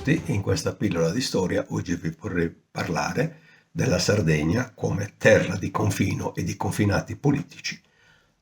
tutti, in questa pillola di storia oggi vi vorrei parlare della Sardegna come terra di confino e di confinati politici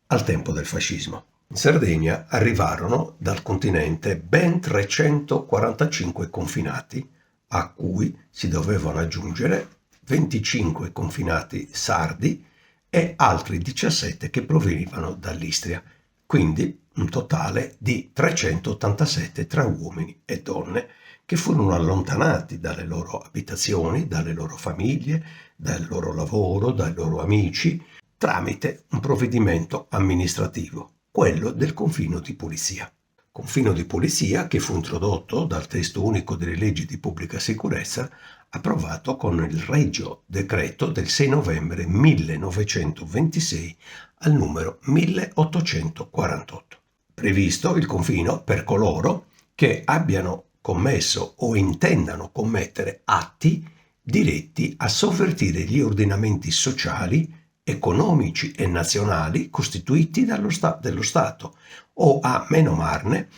al tempo del fascismo. In Sardegna arrivarono dal continente ben 345 confinati, a cui si dovevano aggiungere 25 confinati sardi e altri 17 che provenivano dall'Istria, quindi un totale di 387 tra uomini e donne che furono allontanati dalle loro abitazioni, dalle loro famiglie, dal loro lavoro, dai loro amici, tramite un provvedimento amministrativo, quello del confino di polizia. Confino di polizia che fu introdotto dal testo unico delle leggi di pubblica sicurezza approvato con il Regio Decreto del 6 novembre 1926 al numero 1848. Previsto il confino per coloro che abbiano commesso o intendano commettere atti diretti a sovvertire gli ordinamenti sociali, economici e nazionali costituiti dello Stato o a menomarne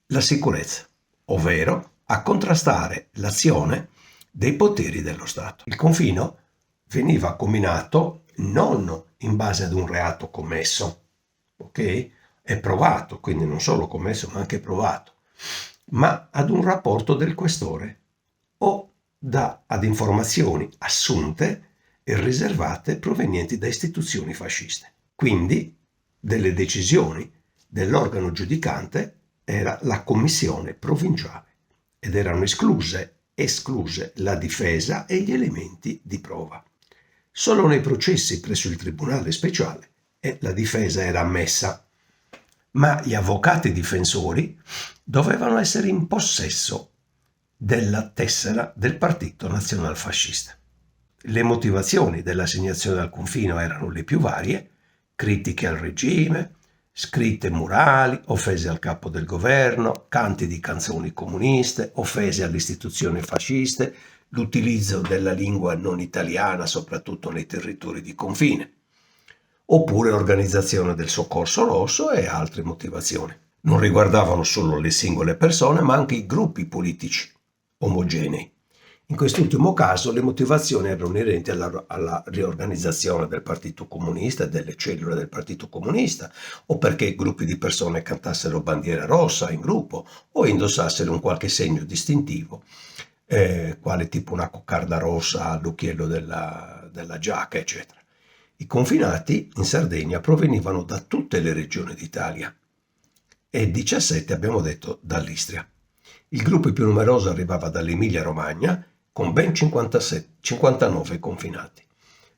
la sicurezza, ovvero a contrastare l'azione dei poteri dello Stato. Il confino veniva comminato non in base ad un reato commesso, ok? È provato, quindi non solo commesso ma anche provato, ma ad un rapporto del questore o ad informazioni assunte e riservate provenienti da istituzioni fasciste. Quindi delle decisioni dell'organo giudicante era la commissione provinciale ed erano escluse la difesa e gli elementi di prova. Solo nei processi presso il tribunale speciale la difesa era ammessa, ma gli avvocati difensori dovevano essere in possesso della tessera del Partito Nazionalfascista. Le motivazioni dell'assegnazione al confino erano le più varie: critiche al regime, scritte murali, offese al capo del governo, canti di canzoni comuniste, offese alle istituzioni fasciste, l'utilizzo della lingua non italiana soprattutto nei territori di confine, oppure organizzazione del soccorso rosso e altre motivazioni. Non riguardavano solo le singole persone, ma anche i gruppi politici omogenei. In quest'ultimo caso le motivazioni erano inerenti alla riorganizzazione del Partito Comunista e delle cellule del Partito Comunista, o perché gruppi di persone cantassero bandiera rossa in gruppo o indossassero un qualche segno distintivo, quale tipo una coccarda rossa all'occhiello della giacca, eccetera. I confinati in Sardegna provenivano da tutte le regioni d'Italia e 17, abbiamo detto, dall'Istria. Il gruppo più numeroso arrivava dall'Emilia-Romagna con ben 59 confinati,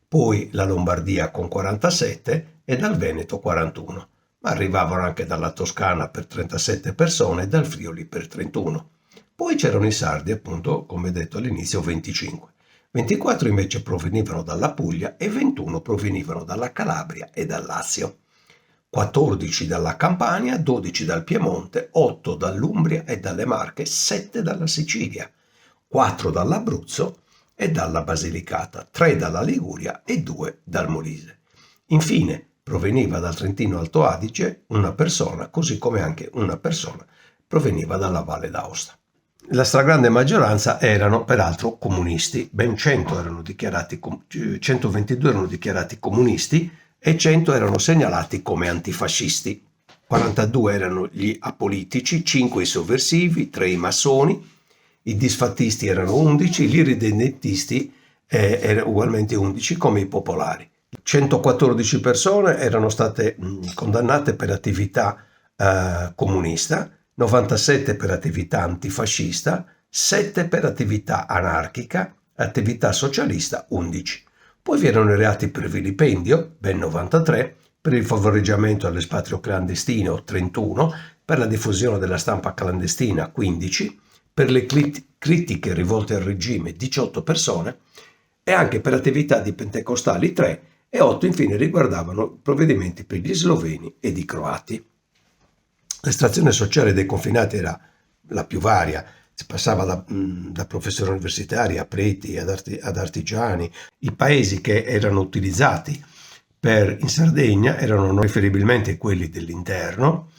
poi la Lombardia con 47 e dal Veneto 41, ma arrivavano anche dalla Toscana per 37 persone e dal Friuli per 31. Poi c'erano i sardi, appunto, come detto all'inizio, 25. 24 invece provenivano dalla Puglia e 21 provenivano dalla Calabria e dal Lazio. 14 dalla Campania, 12 dal Piemonte, 8 dall'Umbria e dalle Marche, 7 dalla Sicilia, 4 dall'Abruzzo e dalla Basilicata, 3 dalla Liguria e 2 dal Molise. Infine proveniva dal Trentino Alto Adige una persona, così come anche una persona proveniva dalla Valle d'Aosta. La stragrande maggioranza erano peraltro comunisti, ben 122 erano dichiarati comunisti e 100 erano segnalati come antifascisti. 42 erano gli apolitici, 5 i sovversivi, 3 i massoni, i disfattisti erano 11, gli irredentisti erano ugualmente 11 come i popolari. 114 persone erano state condannate per attività comunista, 97 per attività antifascista, 7 per attività anarchica, attività socialista 11. Poi vi erano i reati per vilipendio, ben 93, per il favoreggiamento all'espatrio clandestino 31, per la diffusione della stampa clandestina 15, per le critiche rivolte al regime 18 persone e anche per attività di pentecostali 3 e 8 infine riguardavano provvedimenti per gli sloveni ed i croati. L'estrazione sociale dei confinati era la più varia, si passava da professori universitari a preti, ad artigiani. I paesi che erano utilizzati in Sardegna erano riferibilmente quelli dell'interno,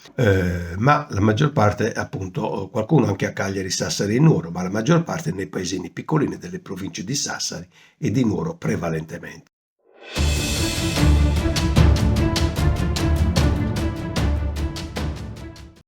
ma la maggior parte, appunto, qualcuno anche a Cagliari, Sassari e Nuoro, ma la maggior parte nei paesini piccolini delle province di Sassari e di Nuoro prevalentemente.